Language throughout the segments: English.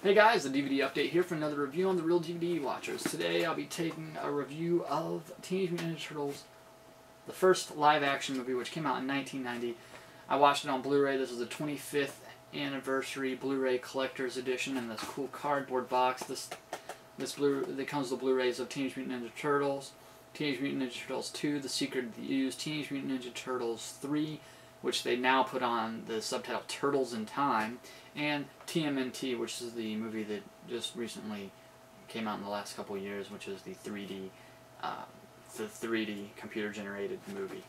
Hey guys, the DVD update here for another review on the Real DVD Watchers. Today I'll be taking a review of Teenage Mutant Ninja Turtles, the first live-action movie, which came out in 1990. I watched it on Blu-ray. This is the 25th anniversary Blu-ray collector's edition in this cool cardboard box. This comes with the Blu-rays of Teenage Mutant Ninja Turtles, Teenage Mutant Ninja Turtles 2, The Secret of the Ooze, Teenage Mutant Ninja Turtles 3, which they now put on the subtitle Turtles in Time, and TMNT, which is the movie that just recently came out in the last couple of years, which is the 3D computer-generated movie.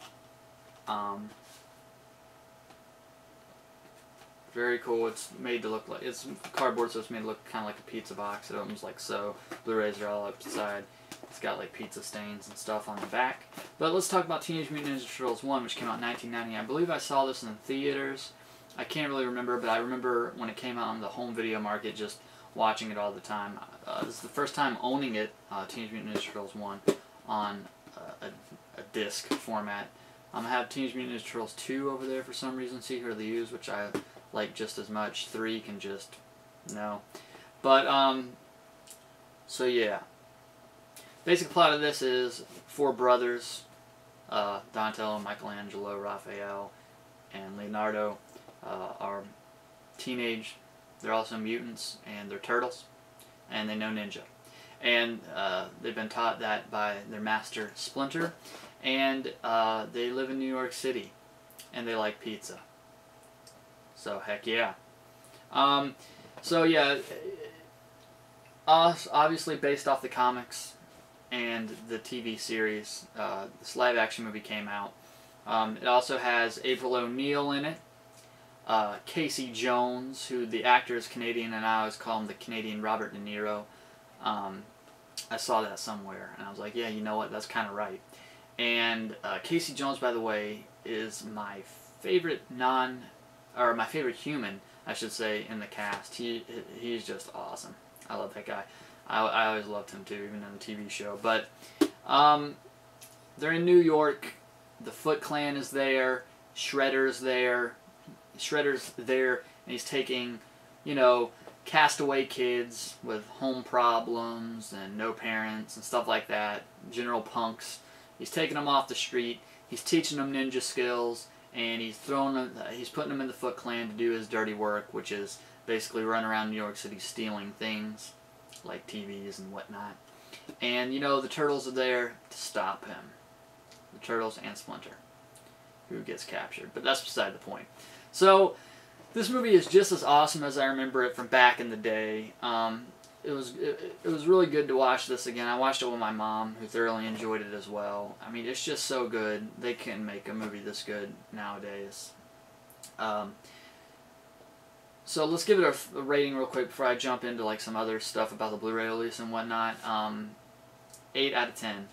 Very cool. It's made to look like, it's cardboard, so it's made to look kind of like a pizza box. It opens like so. Blu-rays are all upside. It's got like pizza stains and stuff on the back. But let's talk about Teenage Mutant Ninja Turtles 1, which came out in 1990. I believe I saw this in the theaters. I can't really remember, but I remember when it came out on the home video market, just watching it all the time. This is the first time owning it, Teenage Mutant Ninja Turtles 1, on a disc format. I have Teenage Mutant Ninja Turtles 2 over there for some reason, Secret of the Ooze, which I like just as much. 3 can just, no. But, so yeah. Basic plot of this is 4 brothers, Donatello, Michelangelo, Raphael, and Leonardo, are teenage. They're also mutants, and they're turtles, and they know ninja. And they've been taught that by their master Splinter, and they live in New York City, and they like pizza. So heck yeah. So yeah, obviously based off the comics and the TV series, this live action movie came out. It also has April O'Neil in it, Casey Jones, who the actor is Canadian, and I always call him the Canadian Robert De Niro. I saw that somewhere, and I was like, yeah, you know what, that's kind of right. And Casey Jones, by the way, is my favorite my favorite human, I should say, in the cast. He's just awesome. I love that guy. I always loved him too, even in the TV show. But they're in New York. The Foot Clan is there. Shredder's there, and he's taking, you know, castaway kids with home problems and no parents and stuff like that, general punks. He's taking them off the street. He's teaching them ninja skills, and he's putting them in the Foot Clan to do his dirty work, which is basically run around New York City stealing things like TVs and whatnot. And you know, the Turtles are there to stop him. The Turtles and Splinter, who gets captured. But that's beside the point. So this movie is just as awesome as I remember it from back in the day. It was really good to watch this again. I watched it with my mom, who thoroughly enjoyed it as well. I mean, it's just so good. They couldn't make a movie this good nowadays. So let's give it a rating real quick before I jump into like some other stuff about the Blu-ray release and whatnot. 8 out of 10.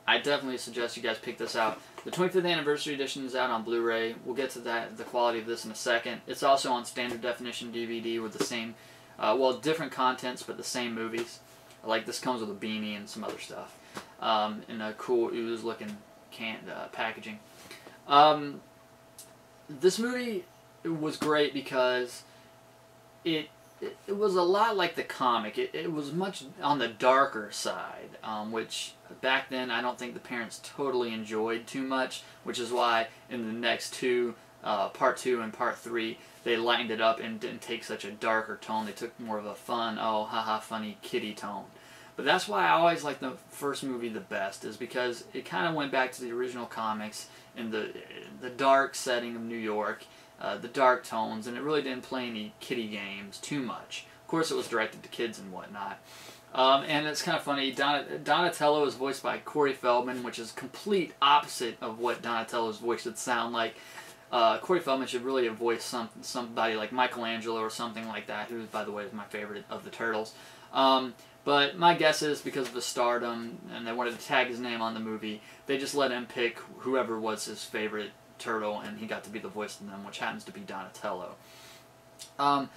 I definitely suggest you guys pick this out. The 25th anniversary edition is out on Blu-ray. We'll get to the quality of this in a second. It's also on standard definition DVD with the same, well, different contents, but the same movies. Like this comes with a beanie and some other stuff, in a cool ooze-looking packaging. This movie was great because it was a lot like the comic. It was much on the darker side, which back then I don't think the parents totally enjoyed too much, which is why in the next two, Part 2 and Part 3, they lightened it up and didn't take such a darker tone. They took more of a fun, oh, haha, funny kiddie tone. But that's why I always like the first movie the best, is because it kind of went back to the original comics in the dark setting of New York, the dark tones, and it really didn't play any kiddie games too much. Of course, it was directed to kids and whatnot. And it's kind of funny, Donatello is voiced by Corey Feldman, which is complete opposite of what Donatello's voice should sound like. Corey Feldman should really have voiced somebody like Michelangelo or something like that, who, by the way, is my favorite of the Turtles. But my guess is because of the stardom, and they wanted to tag his name on the movie, they just let him pick whoever was his favorite turtle, and he got to be the voice of them, which happens to be Donatello. I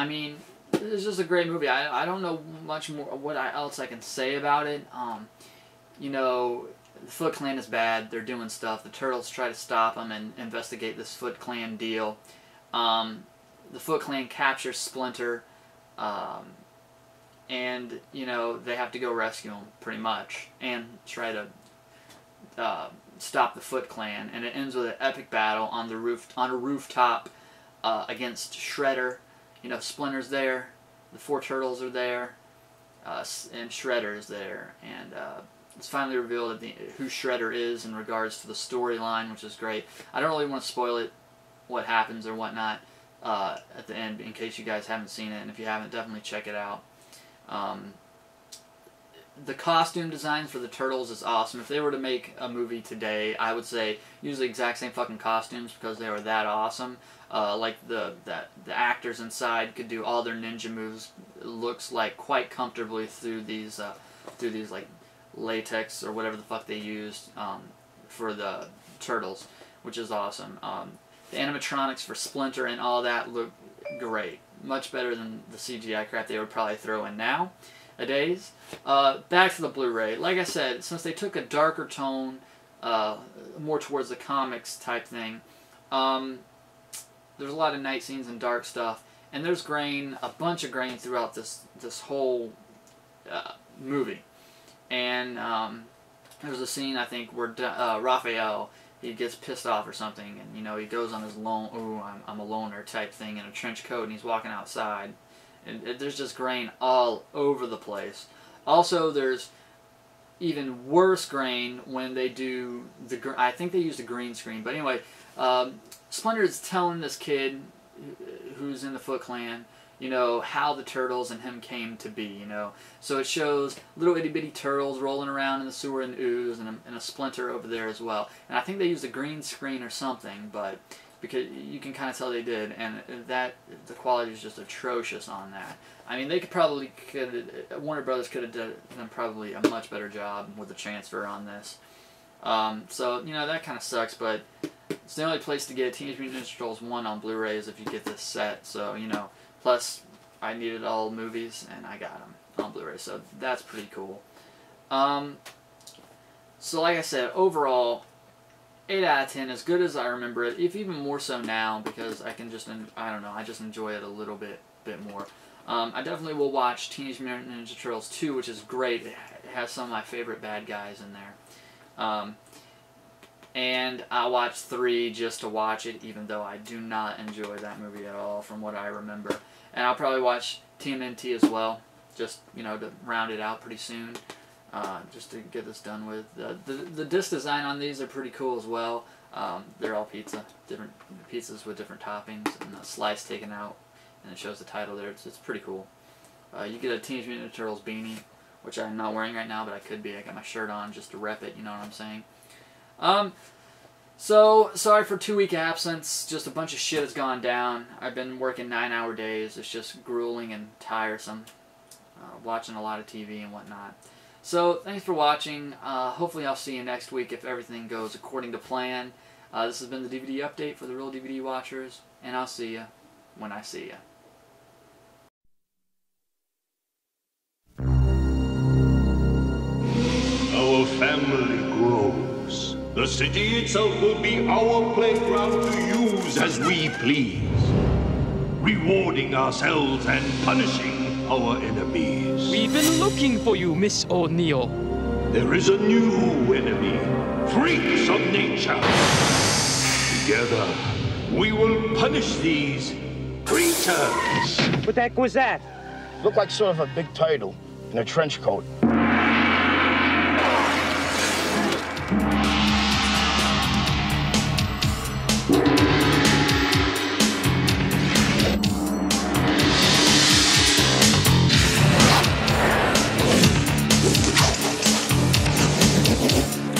mean, it's just a great movie. I don't know much more else I can say about it. You know, the Foot Clan is bad. They're doing stuff. The Turtles try to stop them and investigate this Foot Clan deal. The Foot Clan captures Splinter. and you know they have to go rescue him pretty much and try to stop the Foot Clan, and it ends with an epic battle on the rooftop against Shredder. You know, Splinter's there, the 4 turtles are there, and Shredder is there, and it's finally revealed who Shredder is in regards to the storyline, which is great. I don't really want to spoil it, what happens or whatnot at the end, in case you guys haven't seen it, and if you haven't, definitely check it out. The costume design for the Turtles is awesome. If they were to make a movie today, I would say use the exact same fucking costumes because they were that awesome. Like the actors inside could do all their ninja moves. It looks like quite comfortably through these like latex or whatever the fuck they used for the Turtles, which is awesome. The animatronics for Splinter and all that look great. Much better than the CGI crap they would probably throw in nowadays. Back to the Blu-ray. Like I said, since they took a darker tone, more towards the comics type thing, there's a lot of night scenes and dark stuff, and there's grain, a bunch of grain throughout this whole movie. And there's a scene, I think, where Raphael, he gets pissed off or something, and you know, he goes on his I'm a loner type thing in a trench coat, and he's walking outside, and there's just grain all over the place. Also, there's even worse grain when they do I think they used a green screen, but anyway, Splinter is telling this kid who's in the Foot Clan, you know, how the Turtles and him came to be, you know. So it shows little itty bitty turtles rolling around in the sewer and ooze, and a Splinter over there as well. And I think they used a green screen or something, but because you can kind of tell they did, and the quality is just atrocious on that. I mean, they Warner Brothers could have done probably a much better job with the transfer on this. So, you know, that kind of sucks, but it's the only place to get Teenage Mutant Ninja Turtles 1 on Blu-ray is if you get this set, so, you know. Plus, I needed all movies, and I got them on Blu-ray, so that's pretty cool. So like I said, overall, 8 out of 10, as good as I remember it, if even more so now, because I can just, I don't know, I just enjoy it a little bit more. I definitely will watch Teenage Mutant Ninja Turtles 2, which is great. It has some of my favorite bad guys in there. And I'll watch 3 just to watch it, even though I do not enjoy that movie at all from what I remember. And I'll probably watch TMNT as well, just, you know, to round it out pretty soon, just to get this done with. The disc design on these are pretty cool as well. They're all different pizzas with different toppings, and a slice taken out, and it shows the title there. It's pretty cool. You get a Teenage Mutant Ninja Turtles beanie, which I'm not wearing right now, but I could be. I got my shirt on just to rep it, you know what I'm saying? So, sorry for 2-week absence, just a bunch of shit has gone down. I've been working 9-hour days, it's just grueling and tiresome, watching a lot of TV and whatnot. So, thanks for watching, hopefully I'll see you next week if everything goes according to plan. This has been the DVD Update for the real DVD watchers, and I'll see you when I see you. Our family grows. The city itself will be our playground to use as we please, rewarding ourselves and punishing our enemies. We've been looking for you, Miss O'Neill. There is a new enemy, freaks of nature. Together, we will punish these creatures. What the heck was that? Looked like sort of a big turtle in a trench coat.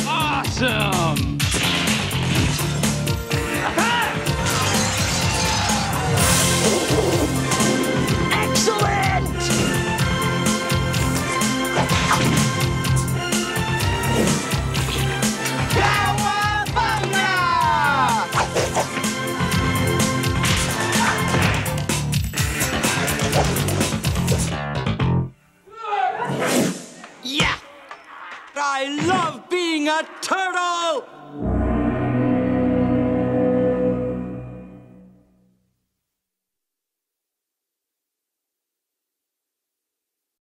Awesome! Excellent! Yeah! I love being a turtle!